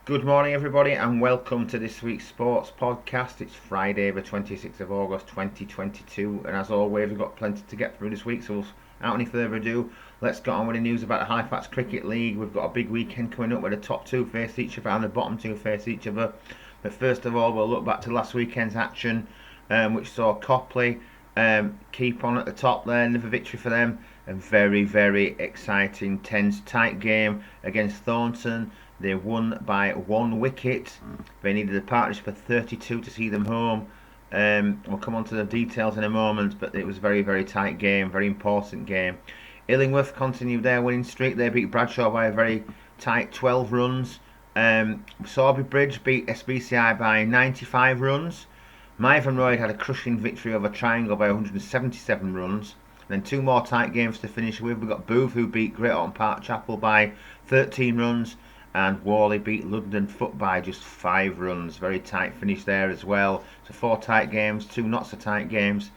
Good morning, everybody, and welcome to this week's sports podcast. It's Friday, the 26th of August 2022, and as always, we've got plenty to get through this week. So, without any further ado, let's get on with the news about the Halifax Cricket League. We've got a big weekend coming up where the top two face each other and the bottom two face each other. But first of all, we'll look back to last weekend's action, which saw Copley keep on at the top there, another victory for them. A very, very exciting, tense, tight game against Thornton. They won by 1 wicket. They needed a partnership of 32 to see them home. We'll come on to the details in a moment, but it was a very, very tight game, very important game. Illingworth continued their winning streak. They beat Bradshaw by a very tight 12 runs. Sorby Bridge beat SBCI by 95 runs. Myvenroyd had a crushing victory over Triangle by 177 runs. Then two more tight games to finish with. We've got Booth, who beat Great Orton Park Chapel by 13 runs. And Worley beat London Foot by just 5 runs. Very tight finish there as well. So 4 tight games, 2 not so tight games.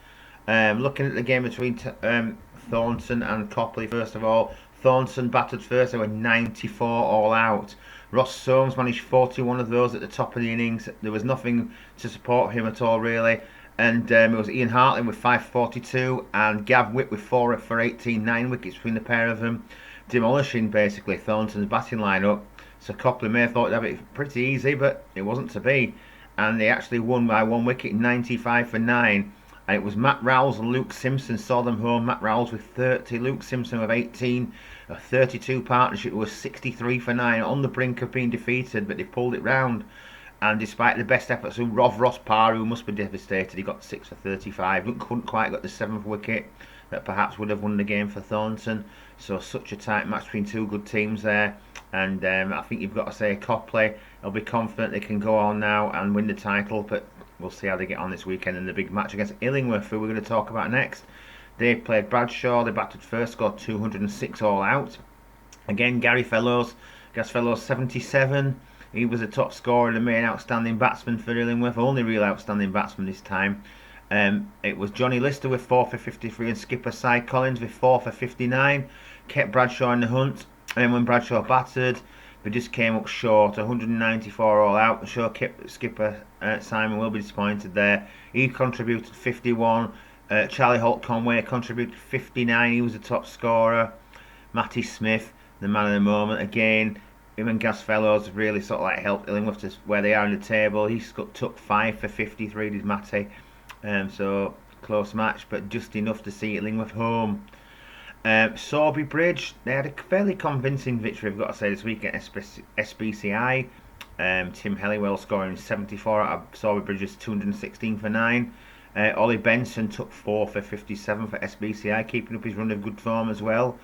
Looking at the game between Thornton and Copley, first of all. Thornton batted first. They were 94 all out. Ross Soames managed 41 of those at the top of the innings. There was nothing to support him at all, really. And it was Ian Hartling with 542 and Gav Witt with 4 for 18, 9 wickets between the pair of them, demolishing basically Thornton's batting lineup. So Copley may have thought they'd have it pretty easy, but it wasn't to be. And they actually won by 1 wicket, 95 for 9. And it was Matt Rowles and Luke Simpson saw them home. Matt Rowles with 30, Luke Simpson with 18. A 32 partnership was 63 for 9, on the brink of being defeated, but they pulled it round. And despite the best efforts of Ross Parr, who must be devastated, he got 6 for 35. Couldn't quite get the 7th wicket that perhaps would have won the game for Thornton. So such a tight match between two good teams there. And I think you've got to say Copley will be confident they can go on now and win the title. But we'll see how they get on this weekend in the big match against Illingworth, who we're going to talk about next. They played Bradshaw. They batted first, scored 206 all out. Again, Gary Fellows 77. He was a top scorer and the main outstanding batsman for Illingworth, only real outstanding batsman this time. It was Johnny Lister with 4 for 53 and skipper Cy Collins with 4 for 59. Kept Bradshaw in the hunt, and when Bradshaw battered, they just came up short, 194 all out. The show kept skipper Simon will be disappointed there. He contributed 51. Charlie Holt Conway contributed 59. He was the top scorer. Matty Smith, the man of the moment, again. Him and Gas Fellows really sort of like helped Illingworth to where they are in the table. He took 5 for 53, did Matty. So close match, but just enough to see Illingworth home. Sorby Bridge, they had a fairly convincing victory, I've got to say, this week at SBCI. Tim Helliwell scoring 74 out of Sorby Bridge's 216 for 9. Ollie Benson took 4 for 57 for SBCI, keeping up his run of good form as well.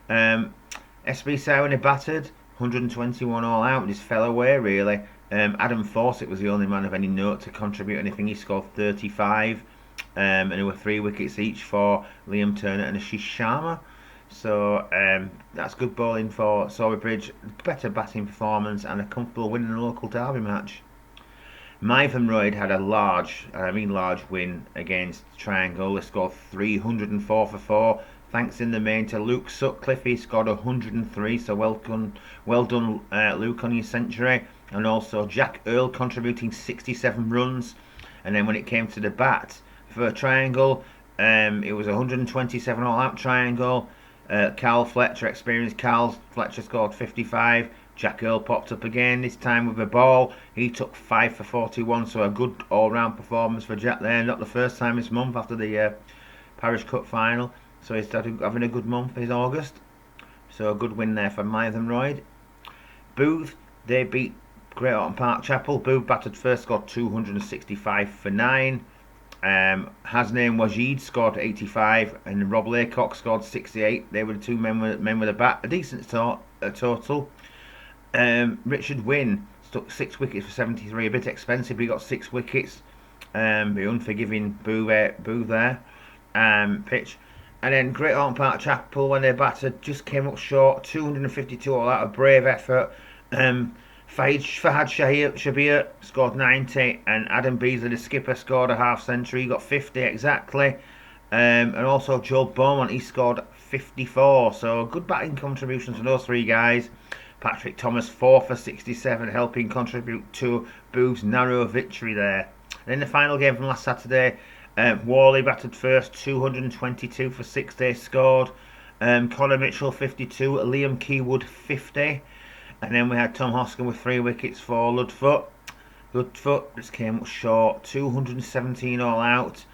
SBCI, when they battered, 121 all out, just fell away really. Adam Fawcett was the only man of any note to contribute anything. He scored 35, and there were 3 wickets each for Liam Turner and Ashish Sharma. So that's good bowling for Sorby Bridge. Better batting performance and a comfortable win in a local derby match. Myvenroyd had a large win against Triangle. They scored 304 for 4. Thanks in the main to Luke Sutcliffe. He scored 103, so well done Luke, on your century. And also Jack Earl contributing 67 runs. And then when it came to the bat for Triangle, it was 127 all out Triangle. Carl Fletcher, experienced Carl Fletcher, scored 55. Jack Earl popped up again, this time with a ball. He took 5 for 41, so a good all-round performance for Jack there. Not the first time this month after the Parish Cup final. So he's having a good month in August. So a good win there for Myvenroyd. Booth, they beat Great Orton Park Chapel. Booth batted first, scored 265 for 9. Hasnain Wajid scored 85 and Rob Laycock scored 68. They were the two men with a bat. A decent total. Richard Wynne stuck 6 wickets for 73. A bit expensive, but he got 6 wickets. The unforgiving Boo there. Pitch. And then Great Orton Park Chapel, when they battered, just came up short. 252 all out, a brave effort. Fahad Shabir scored 90, and Adam Beasley, the skipper, scored a half century. He got 50 exactly. And also Joe Beaumont, he scored 54. So good batting contributions from those 3 guys. Patrick Thomas 4 for 67, helping contribute to Booth's narrow victory there. And in the final game from last Saturday, Worley batted first, 222 for 6. They scored. Connor Mitchell 52, Liam Keywood 50, and then we had Tom Hoskin with 3 wickets for Ludfoot. Ludfoot just came up short, 217 all out.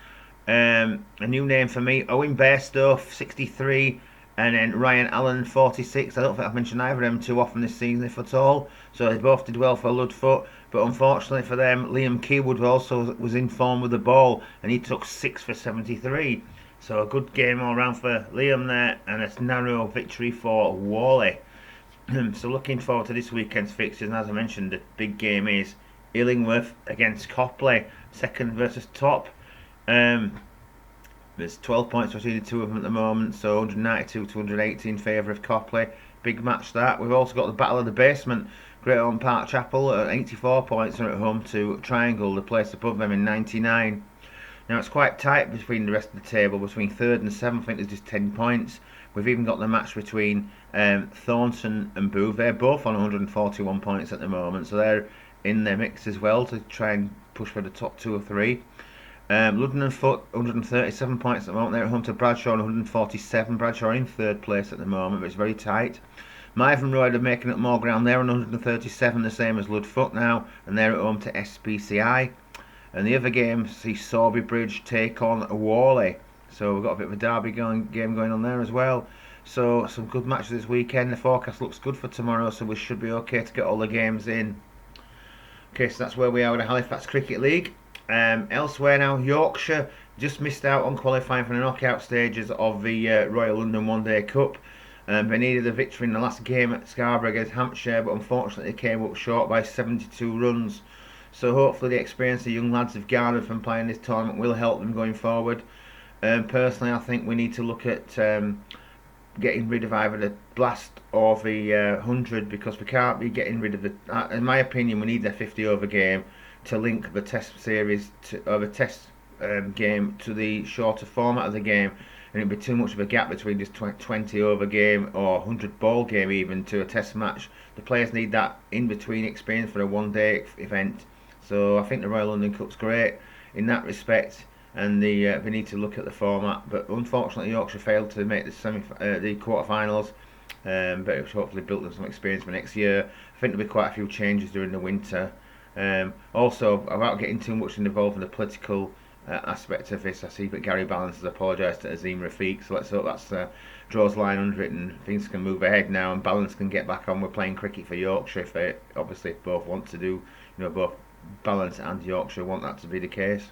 A new name for me, Owen Bairstow 63, and then Ryan Allen 46. I don't think I've mentioned either of them too often this season, if at all. So they both did well for Ludfoot, but unfortunately for them, Liam Keywood also was in form with the ball, and he took 6 for 73. So a good game all round for Liam there, and a narrow victory for Worley. So looking forward to this weekend's fixtures, and as I mentioned, the big game is Illingworth against Copley, second versus top. There's 12 points between the two of them at the moment, so 192 to 180 in favour of Copley. Big match that. We've also got the Battle of the Basement. Great Ormond Park Chapel at 84 points are at home to Triangle, the place above them in 99. Now it's quite tight between the rest of the table, between 3rd and 7th. I think there's just 10 points. We've even got the match between Thornton and Booth. They're both on 141 points at the moment, so they're in their mix as well to try and push for the top 2 or 3. Ludden and Foot 137 points at the moment. They're at home to Bradshaw on 147. Bradshaw in 3rd place at the moment, but it's very tight. Mythe and Royd are making up more ground. They're on 137, the same as Ludfoot now, and they're at home to SPCI. And the other game sees Sorby Bridge take on Worley. So we've got a bit of a derby game going on there as well. So some good matches this weekend. The forecast looks good for tomorrow, so we should be okay to get all the games in. Okay, so that's where we are with the Halifax Cricket League. Elsewhere now, Yorkshire just missed out on qualifying for the knockout stages of the Royal London One Day Cup. They needed a victory in the last game at Scarborough against Hampshire, but unfortunately they came up short by 72 runs. So hopefully the experience the young lads have garnered from playing this tournament will help them going forward. Personally, I think we need to look at getting rid of either the Blast or the 100, because we can't be getting rid of the... in my opinion, we need the 50 over game to link the test series or the test game to the shorter format of the game, and it'd be too much of a gap between just 20 over game or 100 ball game even to a test match. The players need that in between experience for a one day event. So I think the Royal London Cup's great in that respect, and they need to look at the format. But unfortunately, Yorkshire failed to make the quarter-finals, but it's hopefully built them some experience for next year. I think there'll be quite a few changes during the winter. Also, without getting too much involved in the political aspect of this, I see that Gary Balance has apologised to Azim Rafiq, so let's hope that's draws line under it and things can move ahead now, and Balance can get back on with playing cricket for Yorkshire if they obviously both want to do, both Balance and Yorkshire want that to be the case.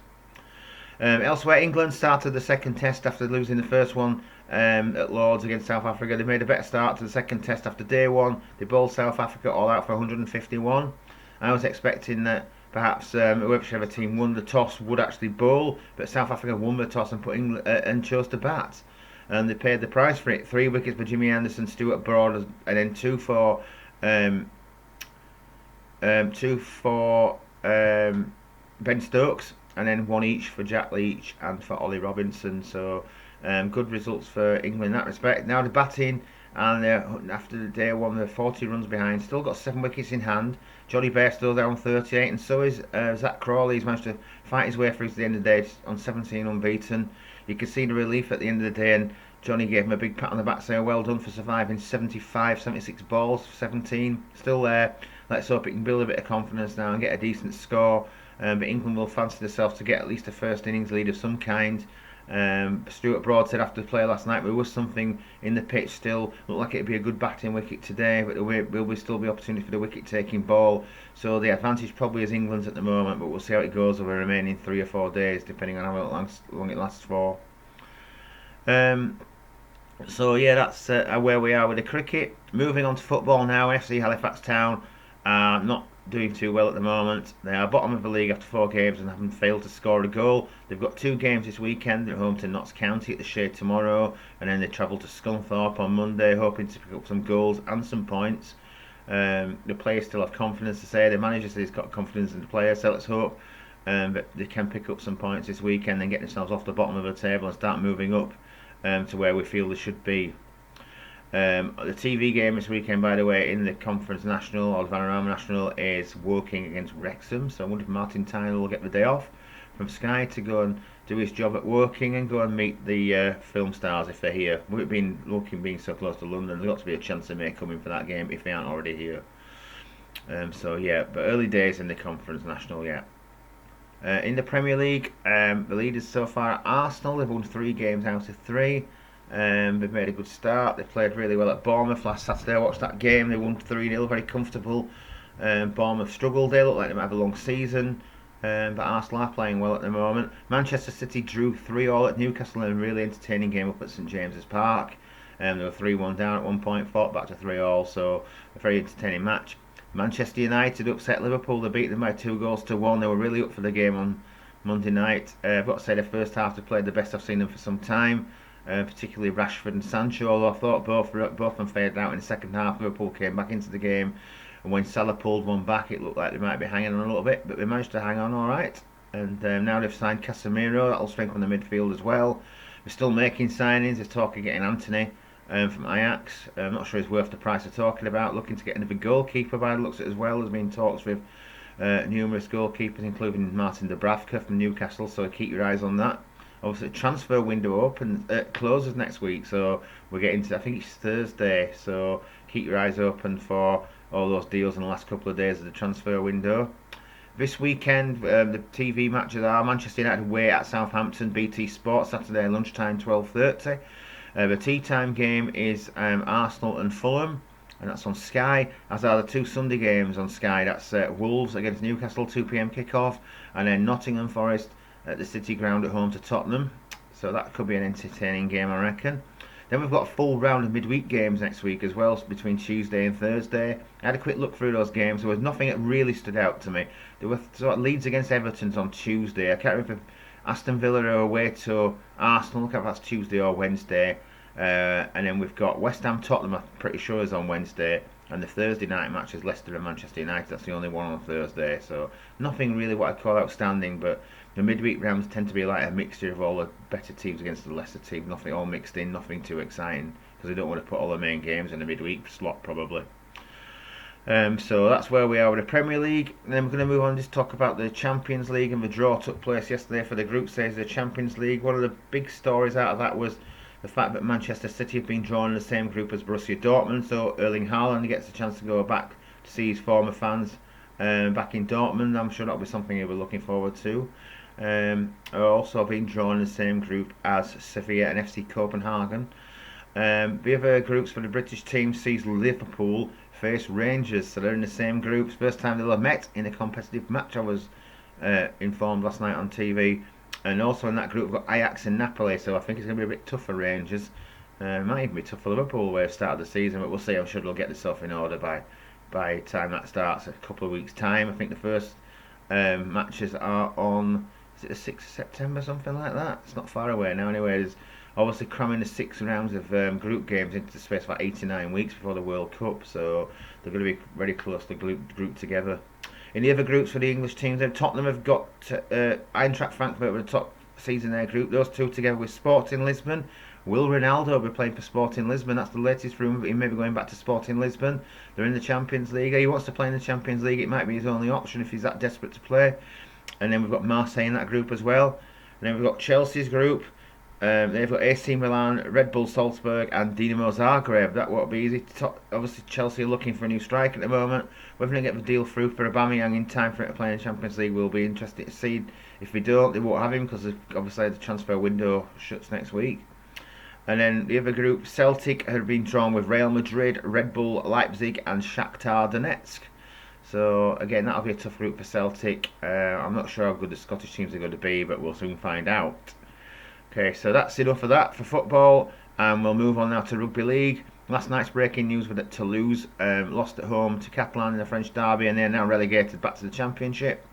Elsewhere, England started the second test after losing the first one at Lords against South Africa. They made a better start to the second test after day one. They bowled South Africa all out for 151. I was expecting that perhaps whichever team won the toss would actually bowl, but South Africa won the toss and put England and chose to bat, and they paid the price for it. 3 wickets for Jimmy Anderson, Stuart Broad, and then 2 for Ben Stokes, and then 1 each for Jack Leach and for Ollie Robinson. So good results for England in that respect. Now the batting, and after the day one, they're 40 runs behind. Still got 7 wickets in hand. Johnny Bairstow down 38, and so is Zach Crawley. He's managed to fight his way through to the end of the day on 17 unbeaten. You can see the relief at the end of the day, and Johnny gave him a big pat on the back saying well done for surviving 76 balls, 17. Still there. Let's hope it can build a bit of confidence now and get a decent score. But England will fancy themselves to get at least a first innings lead of some kind. Stuart Broad said after the play last night there was something in the pitch still. Looked like it'd be a good batting wicket today, but there will still be opportunity for the wicket taking ball. So the advantage probably is England's at the moment, but we'll see how it goes over the remaining 3 or 4 days, depending on how long it lasts for. So yeah, that's where we are with the cricket. Moving on to football now. FC Halifax Town are not doing too well at the moment. They are bottom of the league after 4 games and haven't failed to score a goal. They've got 2 games this weekend. They're home to Notts County at the Shade tomorrow, and then they travel to Scunthorpe on Monday, hoping to pick up some goals and some points. The players still have confidence to say. The manager says he's got confidence in the players, so let's hope that they can pick up some points this weekend and get themselves off the bottom of the table and start moving up to where we feel they should be. The TV game this weekend, by the way, in the Conference National or the Vanarama National is Woking against Wrexham. So I wonder if Martin Tyler will get the day off from Sky to go and do his job at Woking and go and meet the film stars if they're here. With it being Woking being so close to London, there's got to be a chance they may come in for that game if they aren't already here. So yeah, but early days in the Conference National, yeah. In the Premier League, the leaders so far are Arsenal. They've won 3 games out of 3. They've made a good start. They played really well at Bournemouth last Saturday. I watched that game. They won 3-0, very comfortable. Bournemouth struggled. They look like they might have a long season. But Arsenal are playing well at the moment. Manchester City drew 3-3 at Newcastle in a really entertaining game up at St James's Park. They were 3-1 down at one point, fought back to 3-3, so a very entertaining match. Manchester United upset Liverpool. They beat them by 2-1. They were really up for the game on Monday night. I've got to say the first half they played the best I've seen them for some time. Particularly Rashford and Sancho, although I thought both of them faded out in the second half. Liverpool came back into the game, and when Salah pulled one back, it looked like they might be hanging on a little bit, but they managed to hang on all right. And now they've signed Casemiro. That'll strengthen the midfield as well. They're still making signings. There's talk of getting Anthony from Ajax. I'm not sure he's worth the price they're talking about. Looking to get another goalkeeper by the looks of it as well. There's been talks with numerous goalkeepers, including Martin Dubravka from Newcastle, so keep your eyes on that. Obviously, the transfer window closes next week, so we're getting to, I think it's Thursday, so keep your eyes open for all those deals in the last couple of days of the transfer window. This weekend, the TV matches are Manchester United away at Southampton, BT Sport, Saturday lunchtime, 12:30. The tea time game is Arsenal and Fulham, and that's on Sky, as are the 2 Sunday games on Sky. That's Wolves against Newcastle, 2 p.m. kickoff, and then Nottingham Forest at the City Ground at home to Tottenham. So that could be an entertaining game, I reckon. Then we've got a full round of midweek games next week as well, between Tuesday and Thursday. I had a quick look through those games. There was nothing that really stood out to me. There were sort of Leeds against Everton's on Tuesday. I can't remember if Aston Villa are away to Arsenal. I can't remember if that's Tuesday or Wednesday. And then we've got West Ham Tottenham, I'm pretty sure is on Wednesday. And the Thursday night match is Leicester and Manchester United. That's the only one on Thursday. So nothing really what I'd call outstanding, but the midweek rounds tend to be like a mixture of all the better teams against the lesser teams. Nothing all mixed in, nothing too exciting, because they don't want to put all the main games in the midweek slot probably. So that's where we are with the Premier League. And then we're going to move on and just talk about the Champions League, and the draw took place yesterday for the group stage of the Champions League. One of the big stories out of that was the fact that Manchester City have been drawn in the same group as Borussia Dortmund, so Erling Haaland gets a chance to go back to see his former fans back in Dortmund. I'm sure that'll be something he'll be looking forward to. Are also being drawn in the same group as Sevilla and FC Copenhagen. The other groups for the British team sees Liverpool face Rangers, so they're in the same groups. First time they'll have met in a competitive match, I was informed last night on TV. And also in that group we've got Ajax and Napoli, so I think it's going to be a bit tough for Rangers. It might even be tough for Liverpool where they've started the season, but we'll see. I'm sure they'll get this off in order by the time that starts, a couple of weeks' time. I think the first matches are on, is it the 6th of September, something like that? It's not far away now anyway. There's obviously cramming the 6 rounds of group games into the space for 89 weeks before the World Cup, so they're going to be very closely grouped together. In the other groups for the English teams, Tottenham have got Eintracht Frankfurt with the top seeds in their group. Those two together with Sporting Lisbon. Will Ronaldo be playing for Sporting Lisbon? That's the latest rumour, but he may be going back to Sporting Lisbon. They're in the Champions League. He wants to play in the Champions League. It might be his only option if he's that desperate to play. And then we've got Marseille in that group as well. And then we've got Chelsea's group. They've got AC Milan, Red Bull Salzburg and Dinamo Zagreb. That won't be easy. Obviously Chelsea are looking for a new striker at the moment. Whether they get the deal through for Aubameyang in time for it to play in the Champions League will be interesting to see. If we don't, they won't have him because obviously the transfer window shuts next week. And then the other group, Celtic have been drawn with Real Madrid, Red Bull Leipzig and Shakhtar Donetsk. So again, that'll be a tough group for Celtic. I'm not sure how good the Scottish teams are going to be, but we'll soon find out. Okay, so that's enough of that for football, and we'll move on now to rugby league. Last night's breaking news was that Toulouse lost at home to Catalan in the French derby, and they're now relegated back to the Championship.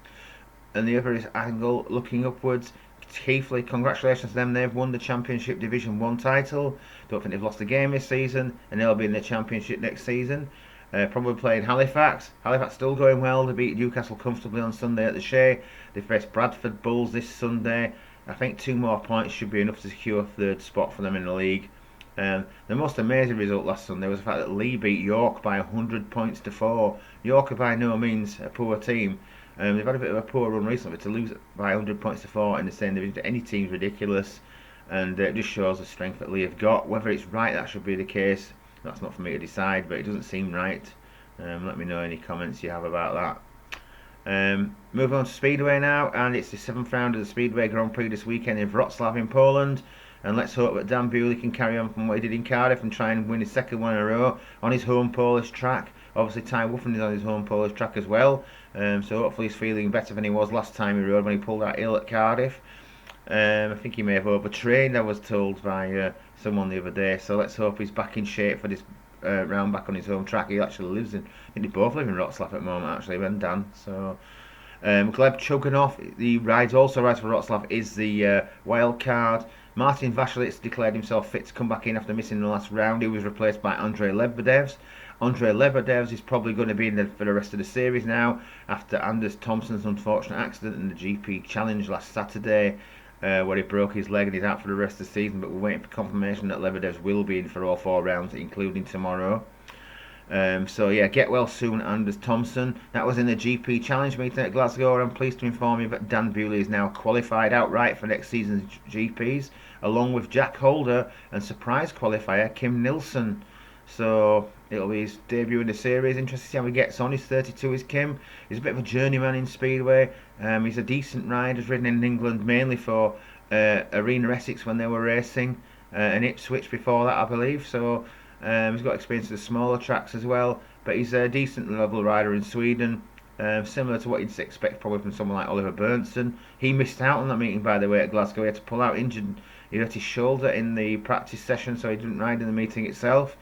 And the other is Angle looking upwards. Keighley, congratulations to them, they've won the Championship Division 1 title. Don't think they've lost a game this season, and they'll be in the Championship next season. Probably playing Halifax. Halifax still going well. They beat Newcastle comfortably on Sunday at the Shea. They face Bradford Bulls this Sunday. I think 2 more points should be enough to secure a 3rd spot for them in the league. The most amazing result last Sunday was the fact that Lee beat York by 100 points to 4. York are by no means a poor team. They've had a bit of a poor run recently, but to lose by 100 points to 4 in the same division to any team is ridiculous, and it just shows the strength that Lee have got. Whether it's right that should be the case, that's not for me to decide, but it doesn't seem right. Let me know any comments you have about that. Moving on to Speedway now, and it's the 7th round of the Speedway Grand Prix this weekend in Wrocław in Poland. And let's hope that Dan Bewley can carry on from what he did in Cardiff and try and win his second one in a row on his home Polish track. Obviously, Ty Wuffen is on his home Polish track as well, so hopefully he's feeling better than he was last time he rode when he pulled out ill at Cardiff. I think he may have overtrained, I was told by someone the other day, so let's hope he's back in shape for this round back on his home track. He actually lives in, I think they both live in Wrocław at the moment actually, and Dan, so... Gleb Chuganov, he also rides for Wrocław, is the wild card. Martin Vasilitz declared himself fit to come back in after missing the last round. He was replaced by Andrei Lebedevs. Andrei Lebedevs is probably going to be in for the rest of the series now after Anders Thompson's unfortunate accident in the GP Challenge last Saturday, where he broke his leg and he's out for the rest of the season, but we're waiting for confirmation that Lebedevs will be in for all 4 rounds, including tomorrow. So yeah, get well soon, Anders Thompson. That was in the GP Challenge meeting at Glasgow. I'm pleased to inform you that Dan Bewley is now qualified outright for next season's GPs, along with Jack Holder and surprise qualifier Kim Nilsson. So it'll be his debut in the series. Interesting to see how he gets on. He's 32, is Kim. He's a bit of a journeyman in Speedway. He's a decent rider. He's ridden in England mainly for Arena Essex when they were racing, and Ipswich before that, I believe. So he's got experience of the smaller tracks as well, but he's a decent level rider in Sweden, similar to what you'd expect probably from someone like Oliver Berntsson. He missed out on that meeting, by the way, at Glasgow. He had to pull out injured. He hurt his shoulder in the practice session, so he didn't ride in the meeting itself.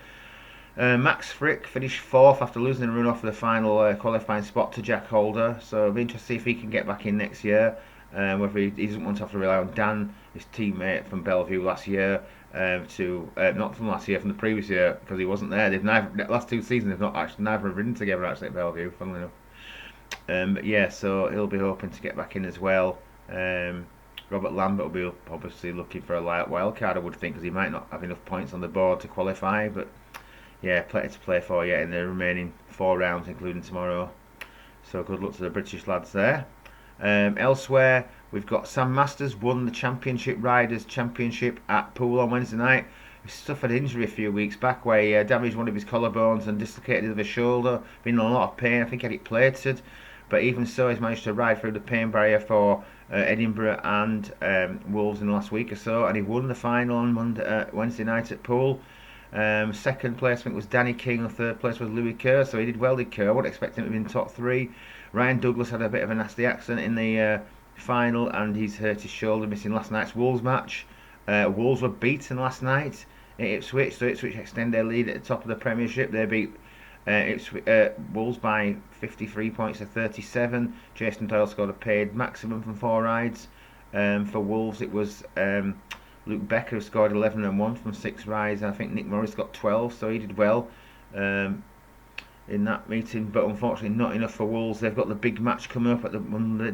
Max Frick finished 4th after losing a run-off for the final qualifying spot to Jack Holder, so it'll be interesting to see if he can get back in next year, whether he doesn't want to have to rely on Dan, his teammate from Bellevue last year, not from last year, from the previous year, because he wasn't there. They've never, last 2 seasons they've not actually never ridden together actually at Bellevue, funnily enough. But yeah, so he'll be hoping to get back in as well. Robert Lambert will be obviously looking for a light wild card, I would think, because he might not have enough points on the board to qualify, but yeah, plenty to play for yet in the remaining 4 rounds, including tomorrow. So good luck to the British lads there. Elsewhere, we've got Sam Masters won the Championship Riders Championship at Poole on Wednesday night. He suffered injury a few weeks back where he damaged one of his collarbones and dislocated his other shoulder, been in a lot of pain. I think he had it plated, but even so he's managed to ride through the pain barrier for Edinburgh and Wolves in the last week or so, and he won the final on Wednesday night at Poole. Second place I think was Danny King, and 3rd place was Louis Kerr, so he did well, did Kerr. I would expect him to be in top 3. Ryan Douglas had a bit of a nasty accident in the final, and he's hurt his shoulder missing last night's Wolves match. Wolves were beaten last night at Ipswich, so Ipswich extend their lead at the top of the Premiership. They beat Wolves by 53 points to 37. Jason Doyle scored a paid maximum from 4 rides. For Wolves it was Luke Becker, who scored 11 and 1 from 6 rides, and I think Nick Morris got 12, so he did well in that meeting, but unfortunately not enough for Wolves. They've got the big match coming up at the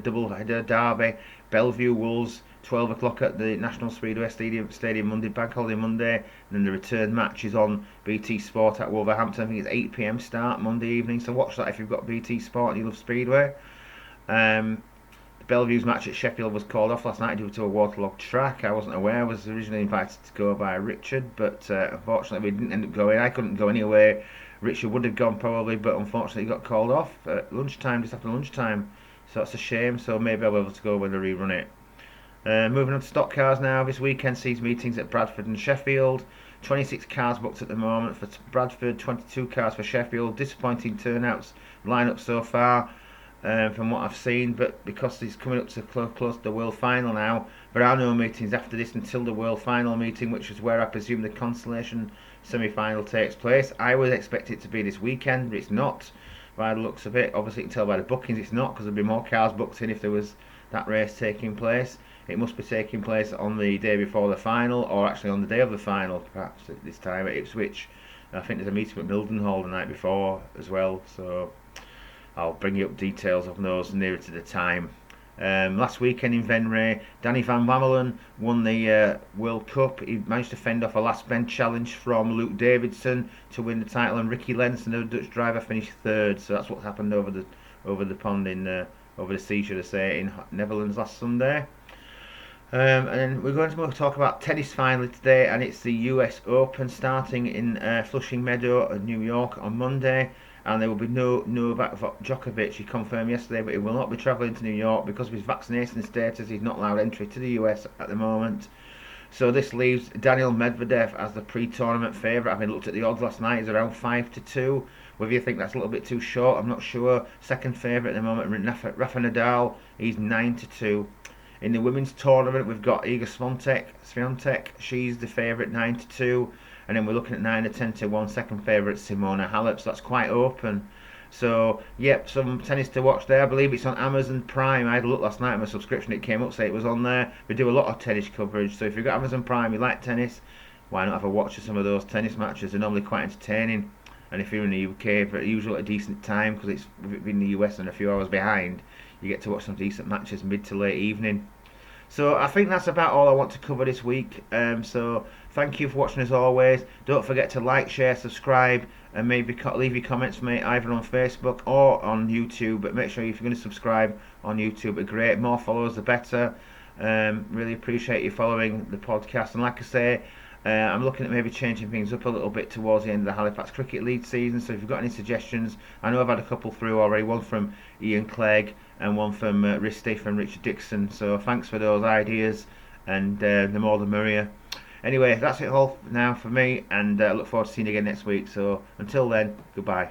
double-header derby, Bellevue Wolves, 12 o'clock at the National Speedway Stadium Monday, Bank Holiday Monday, and then the return match is on BT Sport at Wolverhampton. I think it's 8 PM start Monday evening, so watch that if you've got BT Sport and you love Speedway. Bellevue's match at Sheffield was called off last night due to a waterlogged track. I wasn't aware. I was originally invited to go by Richard, but unfortunately we didn't end up going. I couldn't go anyway. Richard would have gone probably, but unfortunately he got called off at lunchtime, just after lunchtime. So that's a shame, so maybe I'll be able to go when they rerun it. Moving on to stock cars now. This weekend sees meetings at Bradford and Sheffield. 26 cars booked at the moment for Bradford, 22 cars for Sheffield. Disappointing turnouts lineup so far. From what I've seen, but because he's coming up to close to the World Final now, there are no meetings after this until the World Final meeting, which is where I presume the consolation semi-final takes place. I would expect it to be this weekend, but it's not by the looks of it. Obviously you can tell by the bookings it's not, because there'd be more cars booked in if there was that race taking place. It must be taking place on the day before the final, or actually on the day of the final, perhaps at this time at Ipswich. I think there's a meeting at Mildenhall the night before as well, so I'll bring you up details of those nearer to the time. Last weekend in Venray, Danny van Wamelen won the World Cup. He managed to fend off a last bench challenge from Luke Davidson to win the title, and Ricky Lenson, a Dutch driver, finished third. So that's what happened over the pond in over the sea, should I say, in Netherlands last Sunday. And then we're going to talk about tennis finally today, and it's the US Open starting in Flushing Meadow, New York, on Monday. And there will be no Novak Djokovic. He confirmed yesterday, but he will not be travelling to New York because of his vaccination status. He's not allowed entry to the US at the moment. So this leaves Daniil Medvedev as the pre-tournament favourite. Having looked at the odds last night, he's around 5-2. Whether you think that's a little bit too short, I'm not sure. Second favourite at the moment, Rafa Nadal, he's 9-2. In the women's tournament, we've got Iga Swiatek. She's the favourite, 9-2. And then we're looking at 9-10-1, second favourite, Simona Halep. So that's quite open. So, yep, some tennis to watch there. I believe it's on Amazon Prime. I had a look last night at my subscription. It came up, say it was on there. We do a lot of tennis coverage. So if you've got Amazon Prime, you like tennis, why not have a watch of some of those tennis matches? They're normally quite entertaining. And if you're in the UK, for usually at a decent time, because it's in the US and a few hours behind, you get to watch some decent matches mid to late evening. So I think that's about all I want to cover this week. So thank you for watching as always. Don't forget to like, share, subscribe, and maybe leave your comments for me either on Facebook or on YouTube. But make sure if you're going to subscribe on YouTube, it'd be great. More followers, the better. Really appreciate you following the podcast. And like I say, I'm looking at maybe changing things up a little bit towards the end of the Halifax Cricket League season. So if you've got any suggestions, I know I've had a couple through already. One from Ian Clegg and one from Risty from Richard Dixon. So thanks for those ideas, and the more the merrier. Anyway, that's it all now for me, and I look forward to seeing you again next week. So until then, goodbye.